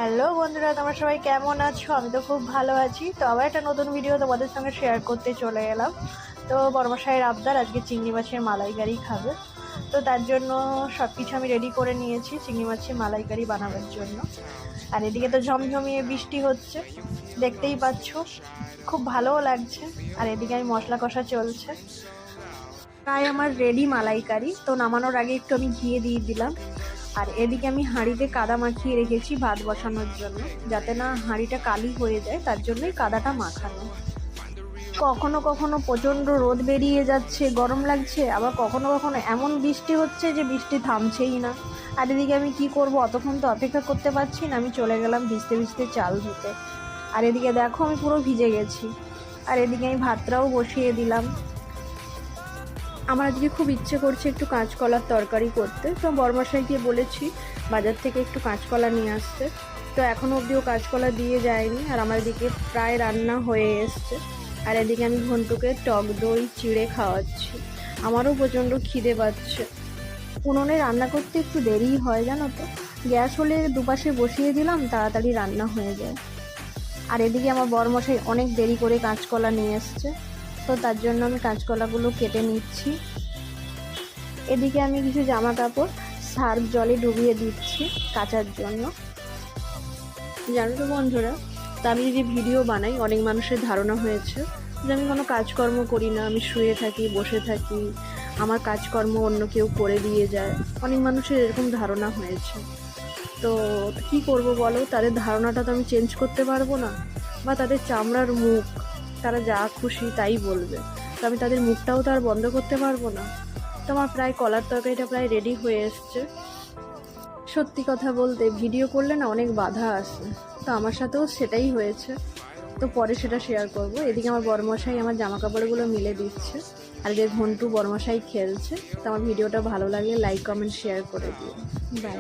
Hello বন্ধুরা, তোমরা সবাই কেমন আছো? আমি তো খুব ভালো আছি। তো আবার একটা নতুন ভিডিও তোমাদের সঙ্গে শেয়ার করতে চলে এলাম। তো বড়মশাইয়ের আবদার আজকে চিংড়ি মাছের মালাইকারি খাবে। তো তার জন্য সব কিছু আমি রেডি করে নিয়েছি চিংড়ি মাছের মালাইকারি বানাবার জন্য। আর এদিকে তো ঝমঝমিয়ে বৃষ্টি হচ্ছে, দেখতেই পাচ্ছ, খুব ভালোও লাগছে। আর এদিকে আমি মশলা কষা চলছে, প্রায় আমার রেডি মালাইকারি। তো নামানোর আগে একটু আমি ঘিয়ে দিয়ে দিলাম। আর এদিকে আমি হাঁড়িতে কাদা মাখিয়ে রেখেছি ভাত বসানোর জন্য, যাতে না হাঁড়িটা কালি হয়ে যায়, তার জন্যই কাদাটা মাখানো। কখনো কখনো প্রচণ্ড রোদ বেরিয়ে যাচ্ছে, গরম লাগছে, আবার কখনো কখনো এমন বৃষ্টি হচ্ছে যে বৃষ্টি থামছেই না। আর এদিকে আমি কি করব, অতক্ষণ তো অপেক্ষা করতে পারছি না। আমি চলে গেলাম ভিজতে ভিজতে চাল ধুতে। আর এদিকে দেখো আমি পুরো ভিজে গেছি। আর এদিকে আমি ভাতটাও বসিয়ে দিলাম। আমার আজকে খুব ইচ্ছে করছে একটু কাঁচকলার তরকারি করতে। তো বড়মশাইকে বলেছি বাজার থেকে একটু কাঁচকলা নিয়ে আসতে। তো এখনও অবধিও কাঁচকলা দিয়ে যায়নি। আর আমার এদিকে প্রায় রান্না হয়ে এসছে। আর এদিকে আমি ঘন্টুকে টক দই চিড়ে খাওয়াচ্ছি। আমারও প্রচণ্ড খিদে পাচ্ছে। উনুনে রান্না করতে একটু দেরিই হয় জানো তো। গ্যাস হলে দুপাশে বসিয়ে দিলাম, তাড়াতাড়ি রান্না হয়ে যায়। আর এদিকে আমার বড়মশাই অনেক দেরি করে কাঁচকলা নিয়ে এসছে। তো তার জন্য আমি কাঁচকলাগুলো কেটে নিচ্ছি। এদিকে আমি কিছু জামা কাপড় সার্ফ জলে ডুবিয়ে দিচ্ছি কাচার জন্য। জানো তো বন্ধুরা, তা আমি যদি ভিডিও বানাই, অনেক মানুষের ধারণা হয়েছে যে আমি কোনো কাজকর্ম করি না, আমি শুয়ে থাকি, বসে থাকি, আমার কাজকর্ম অন্য কেউ করে দিয়ে যায়। অনেক মানুষের এরকম ধারণা হয়েছে। তো কি করব বলো, তাদের ধারণাটা তো আমি চেঞ্জ করতে পারবো না। বা তাদের চামড়ার মুখ, তারা যা খুশি তাই বলবে। তো আমি তাদের মুখটাও তো আর বন্ধ করতে পারবো না। তো আমার প্রায় কলার তরকারিটা প্রায় রেডি হয়ে এসছে। সত্যি কথা বলতে ভিডিও করলে না অনেক বাধা আসে, তো আমার সাথেও সেটাই হয়েছে। তো পরে সেটা শেয়ার করব। এদিকে আমার বড়মশাই আমার জামা কাপড়গুলো মিলে দিচ্ছে। আর এদিকে ঘন্টু বড়মশাই খেলছে। তো আমার ভিডিওটা ভালো লাগলে লাইক কমেন্ট শেয়ার করে দিও। বাই।